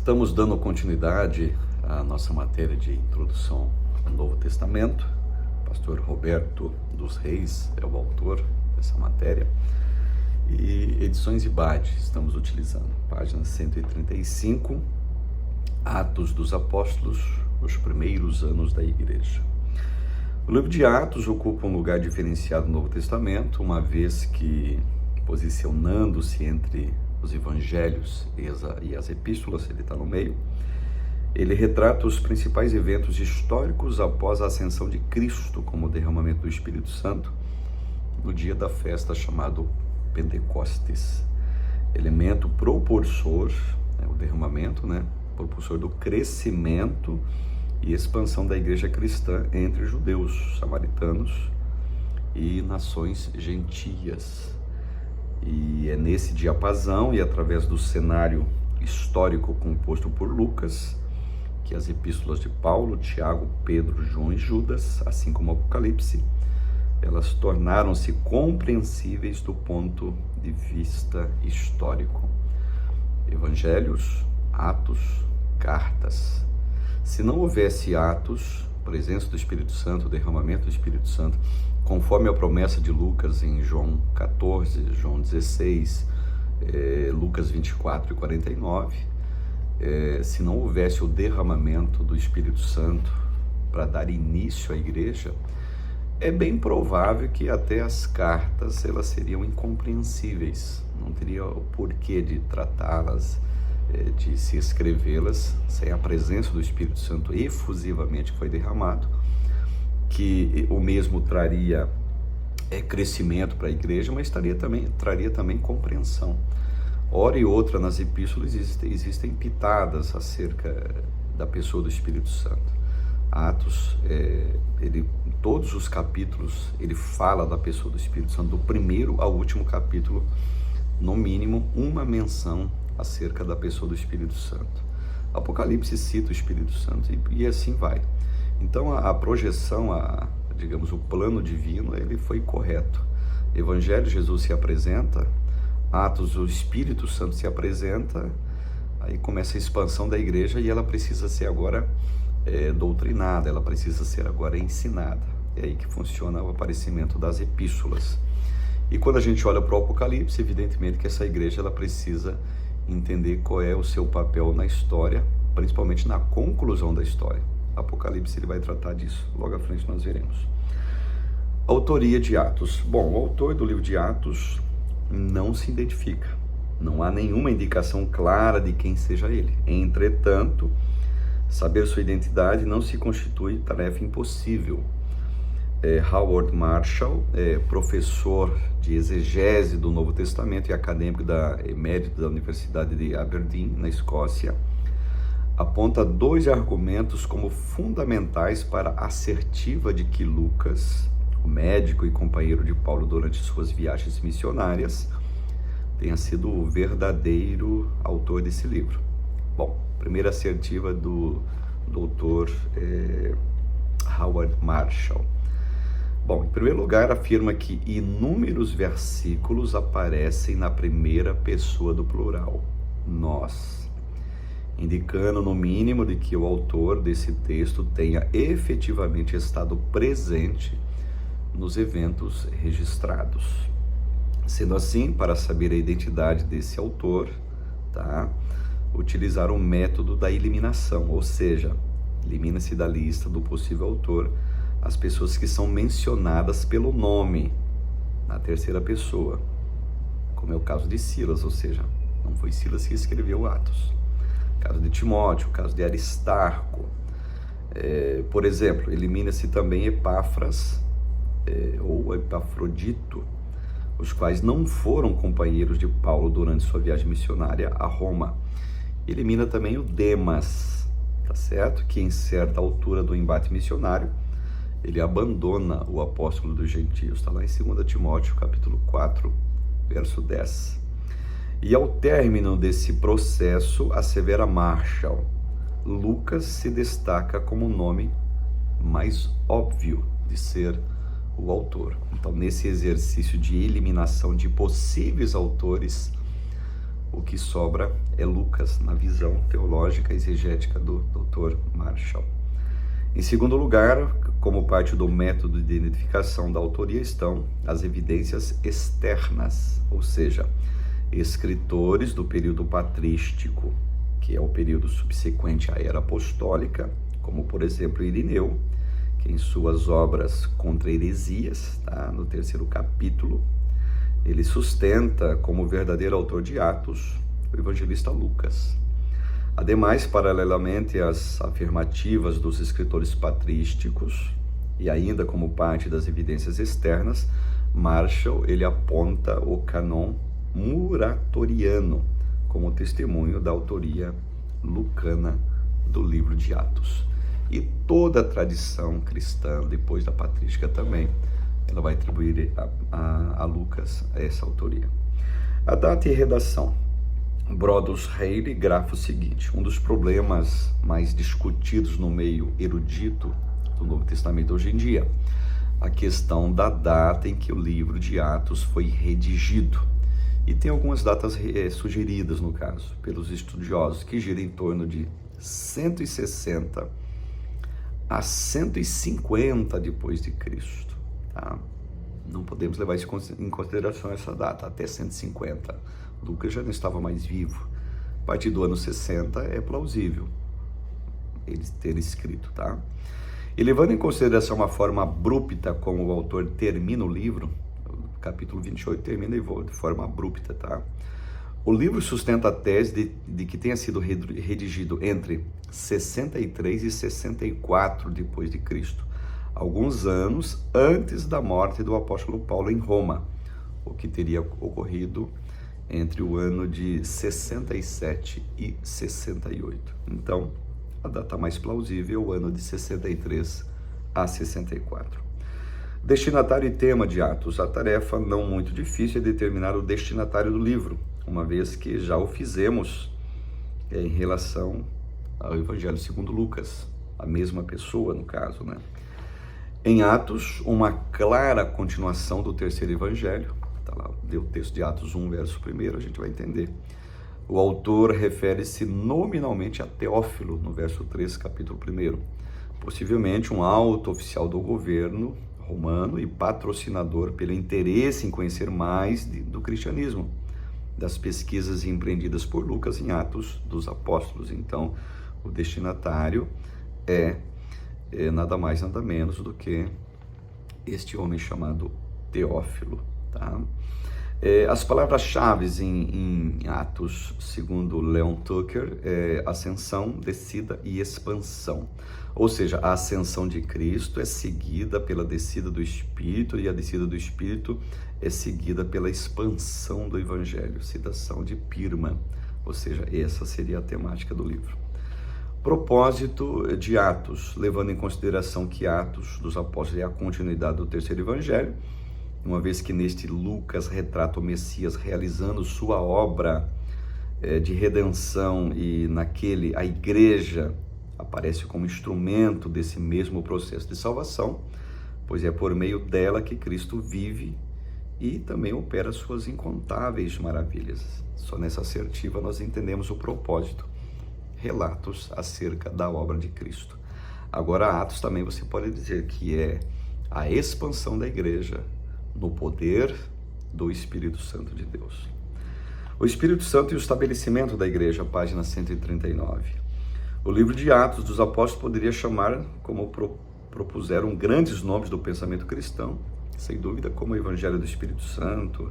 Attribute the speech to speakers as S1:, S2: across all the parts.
S1: Estamos dando continuidade à nossa matéria de introdução ao Novo Testamento. O pastor Roberto dos Reis é o autor dessa matéria. E edições IBAD estamos utilizando. Página 135, Atos dos Apóstolos, os primeiros anos da Igreja. O livro de Atos ocupa um lugar diferenciado no Novo Testamento, uma vez que, posicionando-se entre os evangelhos e as epístolas, ele está no meio. Ele retrata os principais eventos históricos após a ascensão de Cristo, como o derramamento do Espírito Santo, no dia da festa chamado Pentecostes. Elemento propulsor, o derramamento, propulsor do crescimento e expansão da igreja cristã entre judeus, samaritanos e nações gentias. E é nesse diapasão e através do cenário histórico composto por Lucas que as epístolas de Paulo, Tiago, Pedro, João e Judas, assim como Apocalipse, elas tornaram-se compreensíveis do ponto de vista histórico. Evangelhos, Atos, cartas. Se não houvesse Atos, presença do Espírito Santo, derramamento do Espírito Santo, conforme a promessa de Lucas em João 14, João 16, Lucas 24 e 49, se não houvesse o derramamento do Espírito Santo para dar início à igreja, é bem provável que até as cartas elas seriam incompreensíveis, não teria o porquê de tratá-las, de se escrevê-las sem a presença do Espírito Santo efusivamente que foi derramado, que o mesmo traria crescimento para a igreja, mas traria também compreensão. Hora e outra nas epístolas existem pitadas acerca da pessoa do Espírito Santo. Atos, em todos os capítulos, ele fala da pessoa do Espírito Santo, do primeiro ao último capítulo, no mínimo uma menção acerca da pessoa do Espírito Santo. Apocalipse cita o Espírito Santo e assim vai. Então a projeção, digamos, o plano divino, ele foi correto. Evangelho, Jesus se apresenta, Atos, o Espírito Santo se apresenta, aí começa a expansão da igreja e ela precisa ser agora doutrinada, ela precisa ser agora ensinada. É aí que funciona o aparecimento das epístolas. E quando a gente olha para o Apocalipse, evidentemente que essa igreja ela precisa entender qual é o seu papel na história, principalmente na conclusão da história. Apocalipse ele vai tratar disso, logo à frente nós veremos. Autoria de Atos. Bom, o autor do livro de Atos não se identifica, não há nenhuma indicação clara de quem seja ele. Entretanto, saber sua identidade não se constitui tarefa impossível. Howard Marshall, professor de exegese do Novo Testamento e acadêmico emérito da Universidade de Aberdeen, na Escócia, aponta dois argumentos como fundamentais para a assertiva de que Lucas, o médico e companheiro de Paulo durante suas viagens missionárias, tenha sido o verdadeiro autor desse livro. Bom, primeira assertiva do doutor Howard Marshall. Bom, em primeiro lugar, afirma que inúmeros versículos aparecem na primeira pessoa do plural, nós, indicando no mínimo de que o autor desse texto tenha efetivamente estado presente nos eventos registrados. Sendo assim, para saber a identidade desse autor, utilizar o método da eliminação, ou seja, elimina-se da lista do possível autor as pessoas que são mencionadas pelo nome na terceira pessoa, como é o caso de Silas, ou seja, não foi Silas que escreveu Atos. O caso de Timóteo, o caso de Aristarco. Por exemplo, elimina-se também Epáfras ou Epafrodito, os quais não foram companheiros de Paulo durante sua viagem missionária a Roma. Elimina também o Demas, certo? Que em certa altura do embate missionário, ele abandona o apóstolo dos gentios. Está lá em 2 Timóteo, capítulo 4, verso 10. E ao término desse processo, assevera Marshall, Lucas se destaca como o nome mais óbvio de ser o autor. Então, nesse exercício de eliminação de possíveis autores, o que sobra é Lucas, na visão teológica e exegética do Dr. Marshall. Em segundo lugar, como parte do método de identificação da autoria, estão as evidências externas, ou seja, escritores do período patrístico, que é o período subsequente à era apostólica, como por exemplo Irineu, que em suas obras contra heresias, no 3º capítulo, ele sustenta como verdadeiro autor de Atos o evangelista Lucas. Ademais, paralelamente às afirmativas dos escritores patrísticos, e ainda como parte das evidências externas, Marshall ele aponta o cânon muratoriano como testemunho da autoria lucana do livro de Atos. E toda a tradição cristã, depois da patrística também, ela vai atribuir a Lucas essa autoria. A data e redação. Brodus Haley grafa o seguinte: um dos problemas mais discutidos no meio erudito do Novo Testamento hoje em dia, a questão da data em que o livro de Atos foi redigido. E tem algumas datas sugeridas, no caso, pelos estudiosos, que giram em torno de 160 a 150 depois de Cristo. Não podemos levar isso em consideração, essa data, até 150. Lucas já não estava mais vivo. A partir do ano 60 é plausível ele ter escrito, E levando em consideração a forma abrupta como o autor termina o livro, o capítulo 28 termina de forma abrupta, O livro sustenta a tese de que tenha sido redigido entre 63 e 64 depois de Cristo, alguns anos antes da morte do apóstolo Paulo em Roma, o que teria ocorrido entre o ano de 67 e 68. Então, a data mais plausível é o ano de 63 a 64. Destinatário e tema de Atos. A tarefa não muito difícil é determinar o destinatário do livro, uma vez que já o fizemos em relação ao Evangelho segundo Lucas, a mesma pessoa no caso, Em Atos, uma clara continuação do terceiro evangelho. Lá, deu o texto de Atos 1, verso 1, a gente vai entender. O autor refere-se nominalmente a Teófilo, no verso 3, capítulo 1. Possivelmente um alto oficial do governo romano e patrocinador pelo interesse em conhecer mais do cristianismo, das pesquisas empreendidas por Lucas em Atos dos Apóstolos. Então, o destinatário é nada mais, nada menos do que este homem chamado Teófilo. As palavras-chave em Atos, segundo Leon Tucker, é ascensão, descida e expansão. Ou seja, a ascensão de Cristo é seguida pela descida do Espírito, e a descida do Espírito é seguida pela expansão do Evangelho, citação de Pirma. Ou seja, essa seria a temática do livro. Propósito de Atos, levando em consideração que Atos dos Apóstolos é a continuidade do terceiro Evangelho, uma vez que neste Lucas retrata o Messias realizando sua obra de redenção, e naquele a igreja aparece como instrumento desse mesmo processo de salvação, pois é por meio dela que Cristo vive e também opera suas incontáveis maravilhas. Só nessa assertiva nós entendemos o propósito, relatos acerca da obra de Cristo. Agora, Atos também você pode dizer que é a expansão da igreja no poder do Espírito Santo de Deus. O Espírito Santo e o estabelecimento da igreja, página 139. O livro de Atos dos Apóstolos poderia chamar, como propuseram grandes nomes do pensamento cristão, sem dúvida, como o Evangelho do Espírito Santo,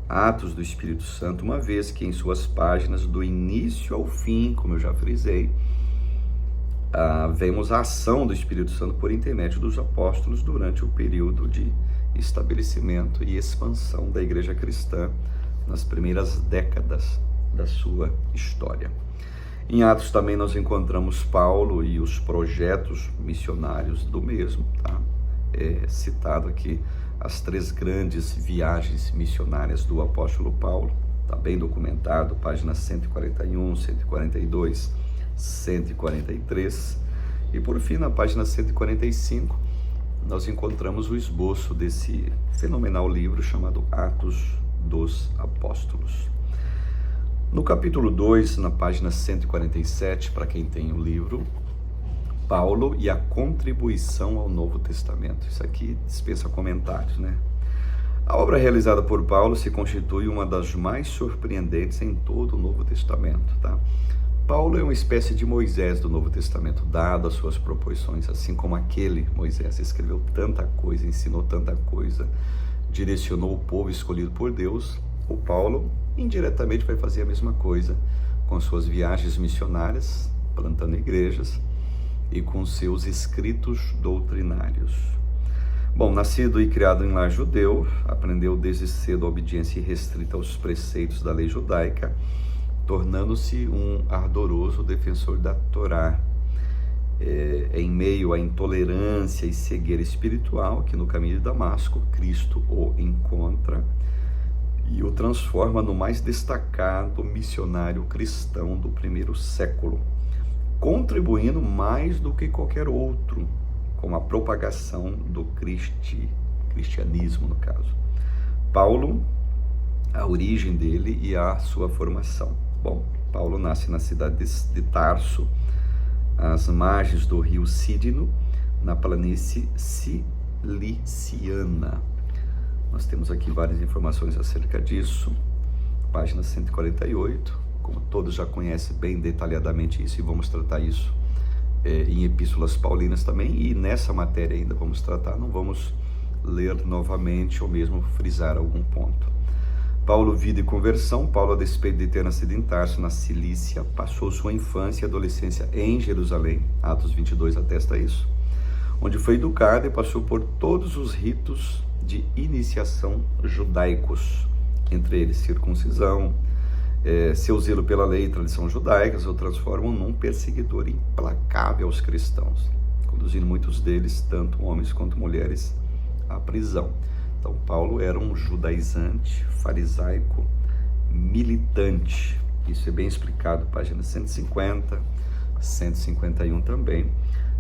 S1: Atos do Espírito Santo, uma vez que em suas páginas, do início ao fim, como eu já frisei, vemos a ação do Espírito Santo por intermédio dos apóstolos durante o período de estabelecimento e expansão da igreja cristã nas primeiras décadas da sua história. Em Atos também nós encontramos Paulo e os projetos missionários do mesmo, citado aqui as 3 grandes viagens missionárias do apóstolo Paulo, está bem documentado, páginas 141, 142, 143, e por fim na página 145 nós encontramos o esboço desse fenomenal livro chamado Atos dos Apóstolos. No capítulo 2, na página 147, para quem tem o livro, Paulo e a contribuição ao Novo Testamento. Isso aqui dispensa comentários, né? A obra realizada por Paulo se constitui uma das mais surpreendentes em todo o Novo Testamento, tá? Paulo é uma espécie de Moisés do Novo Testamento, dado as suas proporções, assim como aquele Moisés escreveu tanta coisa, ensinou tanta coisa, direcionou o povo escolhido por Deus. O Paulo, indiretamente, vai fazer a mesma coisa com suas viagens missionárias, plantando igrejas, e com seus escritos doutrinários. Bom, nascido e criado em lar judeu, aprendeu desde cedo a obediência irrestrita aos preceitos da lei judaica, tornando-se um ardoroso defensor da Torá. Em meio à intolerância e cegueira espiritual que no caminho de Damasco, Cristo o encontra e o transforma no mais destacado missionário cristão do primeiro século, contribuindo mais do que qualquer outro com a propagação do cristianismo, no caso. Paulo, a origem dele e a sua formação. Bom, Paulo nasce na cidade de Tarso, às margens do rio Cídino, na planície ciliciana. Nós temos aqui várias informações acerca disso, página 148, como todos já conhecem bem detalhadamente isso, e vamos tratar isso em epístolas paulinas também, e nessa matéria ainda vamos tratar, não vamos ler novamente ou mesmo frisar algum ponto. Paulo, vida e conversão. Paulo, a despeito de ter nascido em Tarso, na Cilícia, passou sua infância e adolescência em Jerusalém, Atos 22 atesta isso, onde foi educado e passou por todos os ritos de iniciação judaicos, entre eles circuncisão. Seu zelo pela lei e tradição judaicas o transformam num perseguidor implacável aos cristãos, conduzindo muitos deles, tanto homens quanto mulheres, à prisão. Então, Paulo era um judaizante, farisaico, militante. Isso é bem explicado, página 150, 151 também.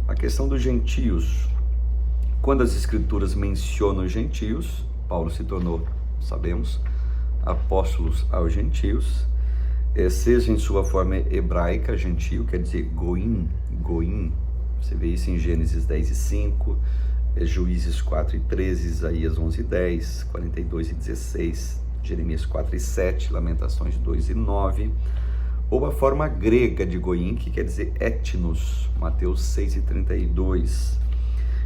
S1: A questão dos gentios. Quando as escrituras mencionam os gentios, Paulo se tornou, sabemos, apóstolos aos gentios, seja em sua forma hebraica, gentio, quer dizer goim, você vê isso em Gênesis 10 e 5, Juízes 4 e 13, Isaías 11 e 10, 42 e 16, Jeremias 4 e 7, Lamentações 2 e 9, ou a forma grega de goim, que quer dizer etnos, Mateus 6 e 32.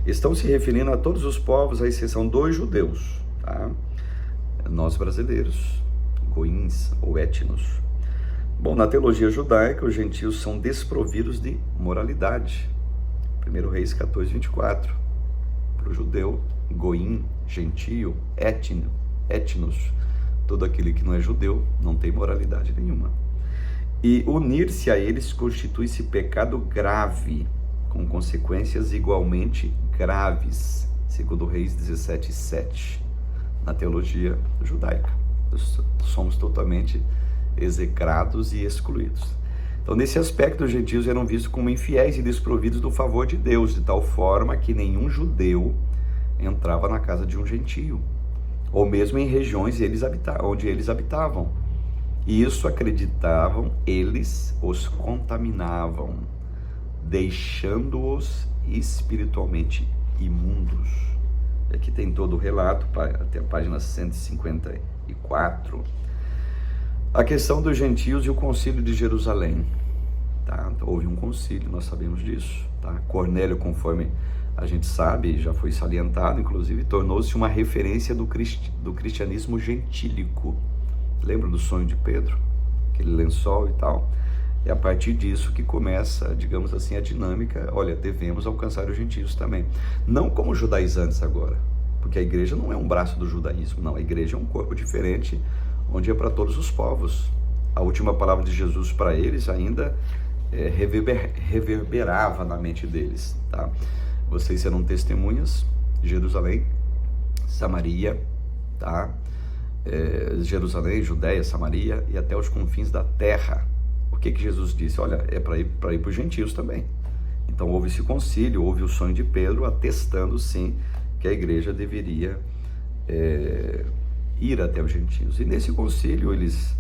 S1: Estão se referindo a todos os povos, à exceção dos judeus, tá? Nós brasileiros, goins ou etnos. Bom, na teologia judaica, os gentios são desprovidos de moralidade. 1 Reis 14, 24. Para o judeu, goim, gentio, etnos, todo aquele que não é judeu não tem moralidade nenhuma. E unir-se a eles constitui-se pecado grave, com consequências igualmente graves, segundo Reis 17, 7. Na teologia judaica, somos totalmente execrados e excluídos. Então, nesse aspecto, os gentios eram vistos como infiéis e desprovidos do favor de Deus, de tal forma que nenhum judeu entrava na casa de um gentio, ou mesmo em regiões onde eles habitavam. E isso, acreditavam, eles os contaminavam, deixando-os espiritualmente imundos. Aqui tem todo o relato, até a página 154. A questão dos gentios e o concílio de Jerusalém. Tá? Então, houve um concílio, nós sabemos disso. Tá? Cornélio, conforme a gente sabe, já foi salientado, inclusive, tornou-se uma referência do cristianismo gentílico. Lembra do sonho de Pedro? Aquele lençol e tal. É a partir disso que começa, digamos assim, a dinâmica. Olha, devemos alcançar os gentios também. Não como judaizantes agora, porque a igreja não é um braço do judaísmo, não. A igreja é um corpo diferente, onde é para todos os povos. A última palavra de Jesus para eles ainda reverberava na mente deles. Tá? Vocês serão testemunhas, Jerusalém, Samaria, tá? Jerusalém, Judéia, Samaria e até os confins da terra. O que Jesus disse? Olha, é para ir para os gentios também. Então houve esse concílio, houve o sonho de Pedro, atestando sim que a igreja deveria ir até os gentios. E nesse concílio eles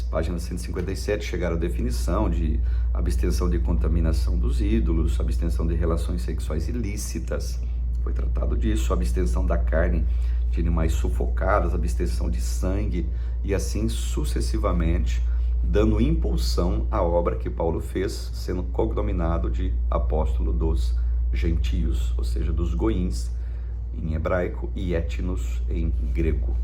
S1: Página 157, chegaram à definição de abstenção de contaminação dos ídolos, abstenção de relações sexuais ilícitas, foi tratado disso, abstenção da carne de animais sufocados, abstenção de sangue e assim sucessivamente, dando impulsão à obra que Paulo fez, sendo cognominado de apóstolo dos gentios, ou seja, dos goíns em hebraico e etnos em grego.